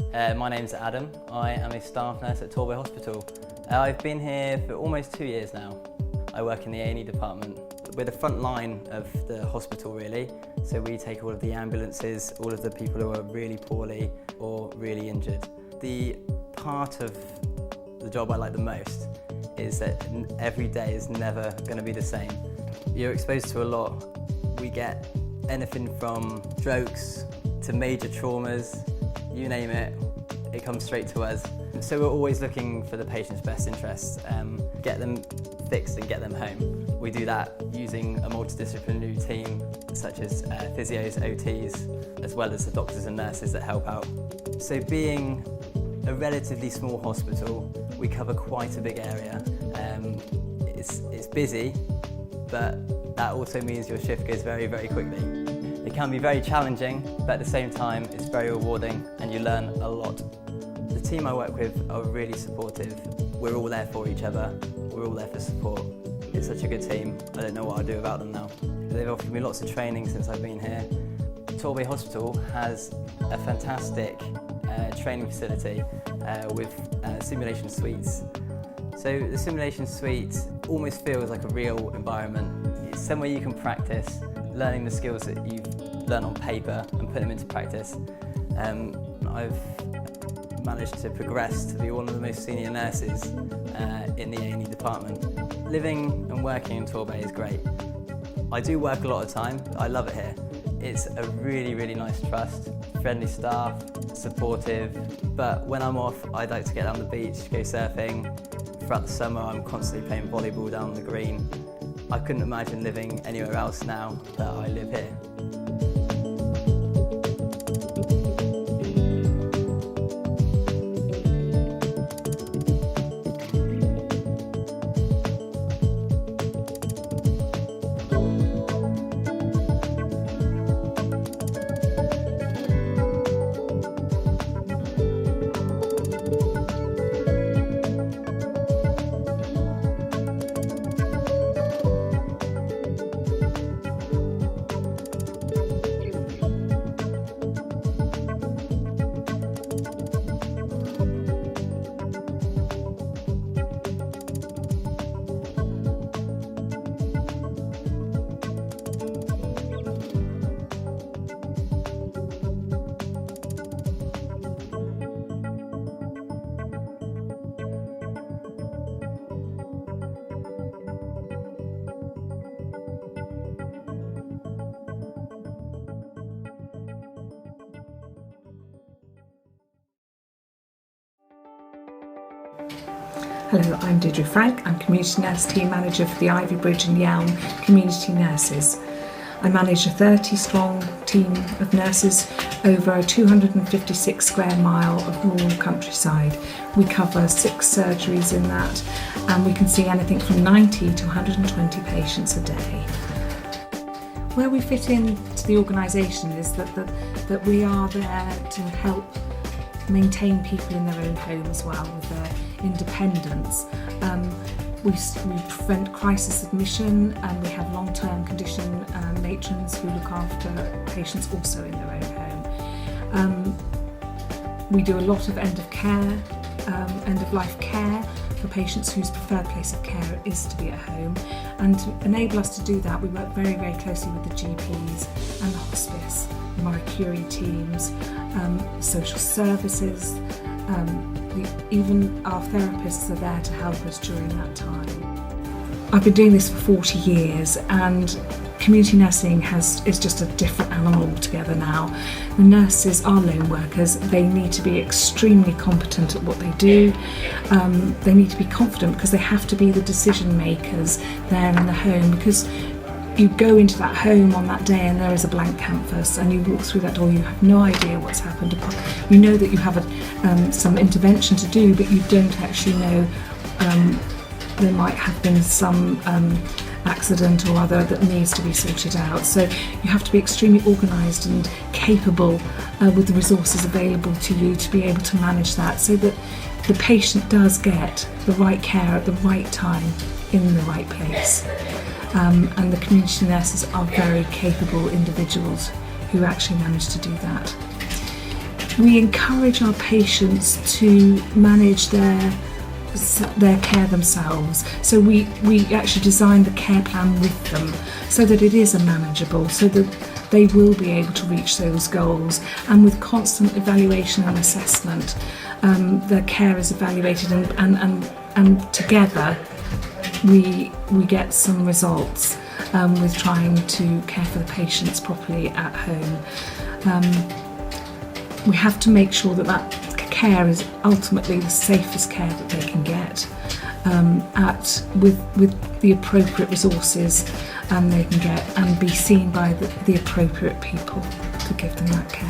My name's Adam. I am a staff nurse at Torbay Hospital. I've been here for almost 2 years now. I work in the A&E department. We're the front line of the hospital really, so we take all of the ambulances, all of the people who are really poorly or really injured. The part of the job I like the most is that every day is never going to be the same. You're exposed to a lot. We get anything from strokes to major traumas, you name it, it comes straight to us. So we're always looking for the patient's best interests, get them fixed and get them home. We do that using a multidisciplinary team such as physios, OTs, as well as the doctors and nurses that help out. So being a relatively small hospital, we cover quite a big area. It's busy, but that also means your shift goes very, very quickly. It can be very challenging, but at the same time, it's very rewarding and you learn a lot. The team I work with are really supportive. We're all there for each other. We're all there for support. It's such a good team. I don't know what I'd do without them now. They've offered me lots of training since I've been here. Torbay Hospital has a fantastic training facility with simulation suites. So the simulation suite almost feels like a real environment. It's somewhere you can practice learning the skills that you've learned on paper and put them into practice. I've managed to progress to be one of the most senior nurses in the A&E department. Living and working in Torbay is great. I do work a lot of time, but I love it here. It's a really, really nice trust, friendly staff, supportive, but when I'm off, I'd like to get down the beach, go surfing. Throughout the summer, I'm constantly playing volleyball down the green. I couldn't imagine living anywhere else now that I live here. Hello, I'm Deirdre Frank. I'm Community Nurse Team Manager for the Ivy Bridge and Yelm Community Nurses. I manage a 30-strong team of nurses over a 256 square mile of rural countryside. We cover 6 surgeries in that, and we can see anything from 90 to 120 patients a day. Where we fit into the organisation is that we are there to help maintain people in their own home as well with their independence. We prevent crisis admission, and we have long-term condition matrons who look after patients also in their own home. We do a lot of end-of-life care for patients whose preferred place of care is to be at home, and to enable us to do that we work very, very closely with the GPs and the hospice, the Marie Curie teams, social services, even our therapists are there to help us during that time. I've been doing this for 40 years, and community nursing is just a different animal altogether now. The nurses are lone workers. They need to be extremely competent at what they do. They need to be confident because they have to be the decision makers there in the home, because you go into that home on that day and there is a blank canvas, and you walk through that door, you have no idea what's happened. You know that you have some intervention to do, but you don't actually know there might have been some accident or other that needs to be sorted out. So you have to be extremely organised and capable with the resources available to you to be able to manage that, so that the patient does get the right care at the right time in the right place. And the community nurses are very capable individuals who actually manage to do that. We encourage our patients to manage their care themselves. So we actually design the care plan with them so that it is manageable, so that they will be able to reach those goals. And with constant evaluation and assessment, their care is evaluated, and together we get some results with trying to care for the patients properly at home. We have to make sure that care is ultimately the safest care that they can get, with the appropriate resources they can get, and be seen by the appropriate people to give them that care.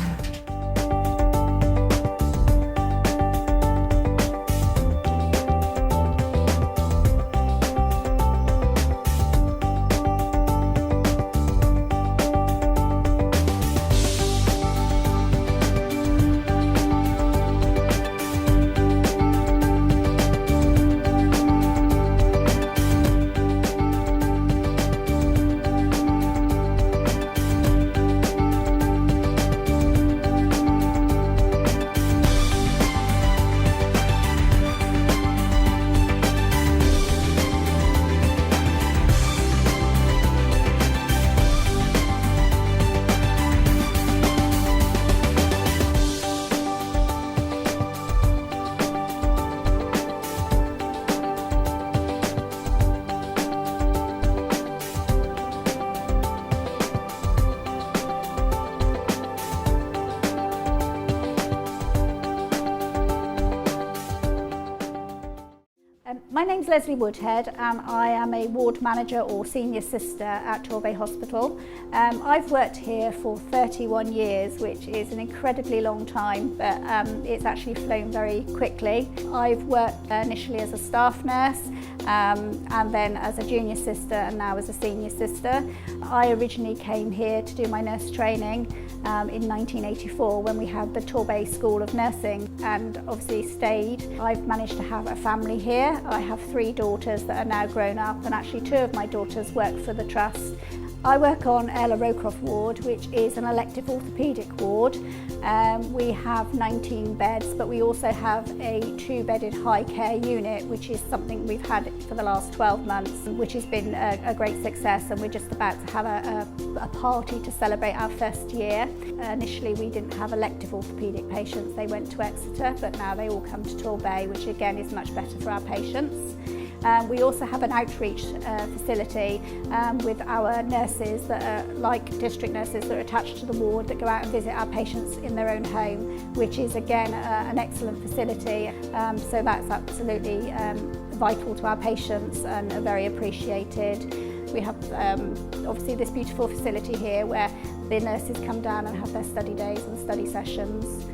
My name's Leslie Woodhead and I am a ward manager or senior sister at Torbay Hospital. I've worked here for 31 years, which is an incredibly long time, but it's actually flown very quickly. I've worked initially as a staff nurse and then as a junior sister and now as a senior sister. I originally came here to do my nurse training in 1984 when we had the Torbay School of Nursing, and obviously stayed. I've managed to have a family here. I have 3 daughters that are now grown up, and actually 2 of my daughters work for the trust. I work on Ella Rowcroft ward, which is an elective orthopedic ward. We have 19 beds, but we also have a 2-bedded high care unit, which is something we've had for the last 12 months, which has been a great success, and we're just about to have a party to celebrate our first year. Initially we didn't have elective orthopedic patients, they went to Exeter, but now they all come to Torbay, which again is much better for our patients. We also have an outreach facility with our nurses that are like district nurses that are attached to the ward, that go out and visit our patients in their own home, which is again an excellent facility. So that's absolutely vital to our patients and are very appreciated. We have obviously this beautiful facility here where the nurses come down and have their study days and study sessions.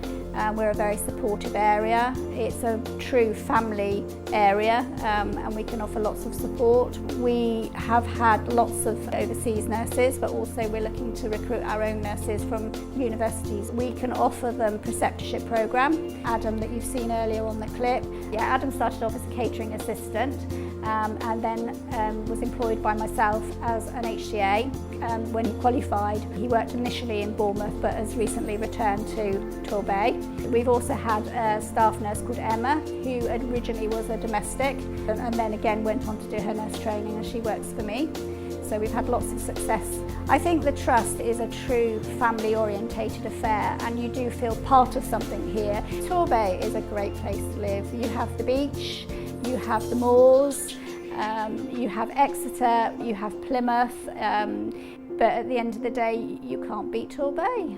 We're a very supportive area. It's a true family area and we can offer lots of support. We have had lots of overseas nurses, but also we're looking to recruit our own nurses from universities. We can offer them preceptorship programme. Adam, that you've seen earlier on the clip, Adam started off as a catering assistant and then was employed by myself as an HCA. When he qualified, he worked initially in Bournemouth but has recently returned to Torbay. We've also had a staff nurse called Emma, who originally was a domestic and then again went on to do her nurse training, and she works for me. So we've had lots of success. I think the trust is a true family orientated affair, and you do feel part of something here. Torbay is a great place to live. You have the beach, you have the moors, you have Exeter, you have Plymouth, but at the end of the day you can't beat Torbay.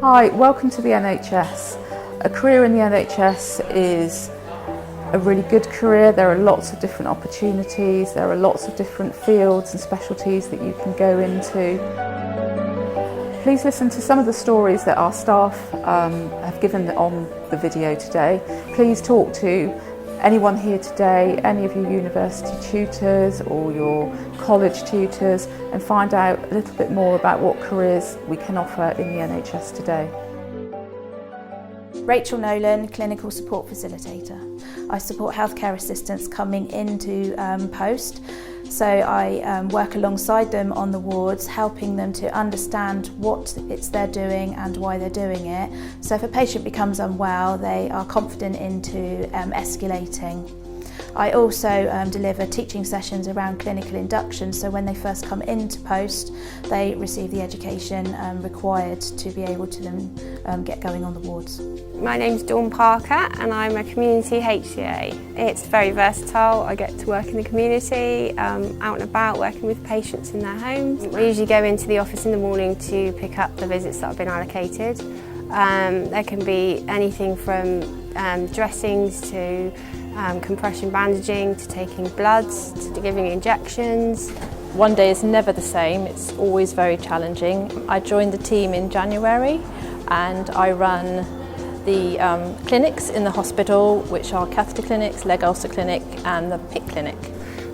Hi, welcome to the NHS. A career in the NHS is a really good career. There are lots of different opportunities, there are lots of different fields and specialties that you can go into. Please listen to some of the stories that our staff have given on the video today. Please talk to anyone here today, any of your university tutors or your college tutors, and find out a little bit more about what careers we can offer in the NHS today. Rachel Nolan, Clinical Support Facilitator. I support healthcare assistants coming into post, so I work alongside them on the wards, helping them to understand what they're doing and why they're doing it. So if a patient becomes unwell, they are confident into escalating. I also deliver teaching sessions around clinical induction, so when they first come into post, they receive the education required to be able to then get going on the wards. My name's Dawn Parker and I'm a community HCA. It's very versatile. I get to work in the community, out and about, working with patients in their homes. I usually go into the office in the morning to pick up the visits that I've been allocated. There can be anything from dressings to compression bandaging, to taking bloods, to giving injections. One day is never the same, it's always very challenging. I joined the team in January and I run the clinics in the hospital, which are catheter clinics, leg ulcer clinic and the PIC clinic.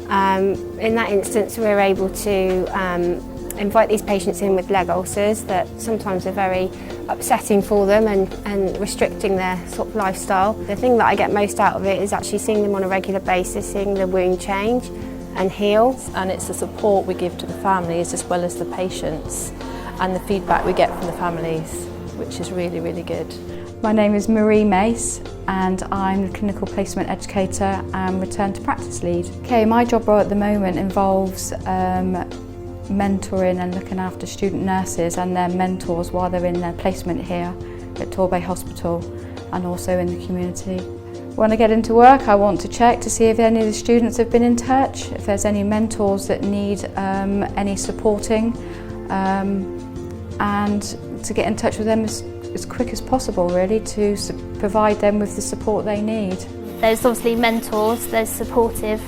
In that instance, we're able to invite these patients in with leg ulcers that sometimes are very upsetting for them and restricting their sort of lifestyle. The thing that I get most out of it is actually seeing them on a regular basis, seeing the wound change and heal. And it's the support we give to the families as well as the patients and the feedback we get from the families, which is really, really good. My name is Marie Mace and I'm the Clinical Placement Educator and Return to Practice Lead. Okay, my job role at the moment involves mentoring and looking after student nurses and their mentors while they're in their placement here at Torbay Hospital and also in the community. When I get into work, I want to check to see if any of the students have been in touch, if there's any mentors that need any supporting, and to get in touch with them as quick as possible, really, to provide them with the support they need. There's obviously mentors, there's supportive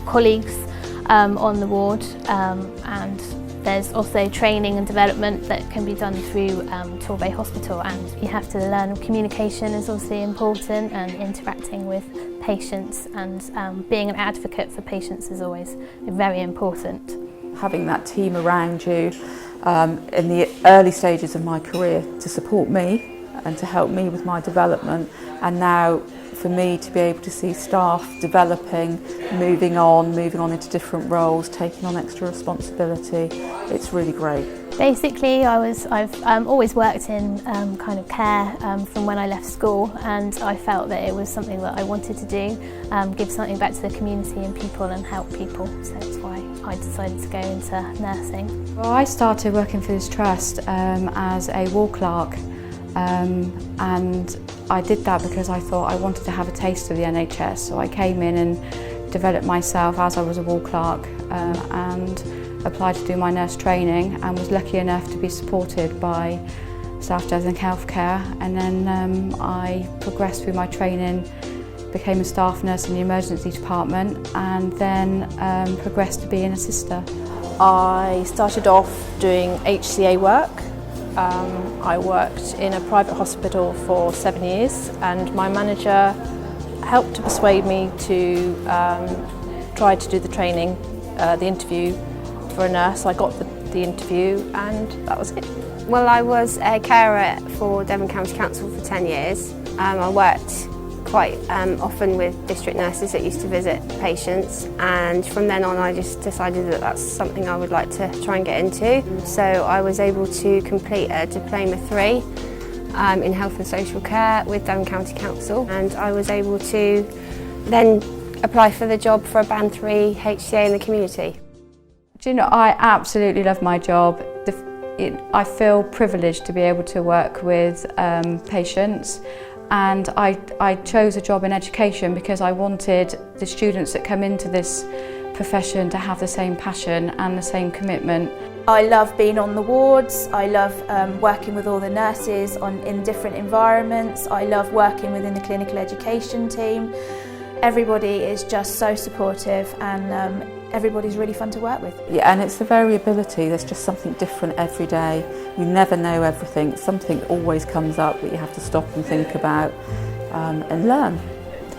colleagues on the ward, and there's also training and development that can be done through Torbay Hospital, and you have to learn communication is obviously important, and interacting with patients and being an advocate for patients is always very important. Having that team around you in the early stages of my career to support me and to help me with my development, and now for me to be able to see staff developing, moving on into different roles, taking on extra responsibility, it's really great. Basically, I've always worked in kind of care from when I left school, and I felt that it was something that I wanted to do, give something back to the community and people and help people, so that's why I decided to go into nursing. Well, I started working for this trust as a ward clerk, and I did that because I thought I wanted to have a taste of the NHS, so I came in and developed myself as I was a ward clerk and applied to do my nurse training, and was lucky enough to be supported by Staff Development Healthcare, and then I progressed through my training, became a staff nurse in the emergency department, and then progressed to being a sister. I started off doing HCA work. I worked in a private hospital for 7 years, and my manager helped to persuade me to try to do the training, the interview for a nurse. I got the interview and that was it. Well, I was a carer for Devon County Council for 10 years. I worked quite often with district nurses that used to visit patients, and from then on I just decided that that's something I would like to try and get into. So I was able to complete a Diploma 3 in Health and Social Care with Devon County Council, and I was able to then apply for the job for a Band 3 HCA in the community. Do you know, I absolutely love my job. I feel privileged to be able to work with patients, and I chose a job in education because I wanted the students that come into this profession to have the same passion and the same commitment. I love being on the wards, I love working with all the nurses in different environments, I love working within the clinical education team. Everybody is just so supportive and everybody's really fun to work with. Yeah, and it's the variability, there's just something different every day. You never know everything, something always comes up that you have to stop and think about and learn.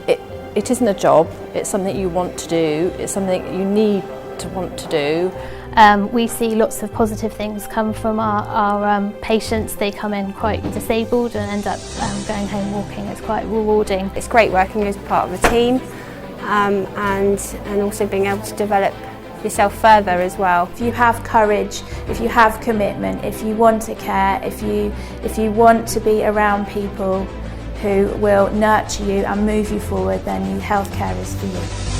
It isn't a job, it's something you want to do, it's something you need to want to do. We see lots of positive things come from our patients. They come in quite disabled and end up going home walking. It's quite rewarding. It's great working as part of a team and also being able to develop yourself further as well. If you have courage, if you have commitment, if you want to care, if you want to be around people who will nurture you and move you forward, then healthcare is for you.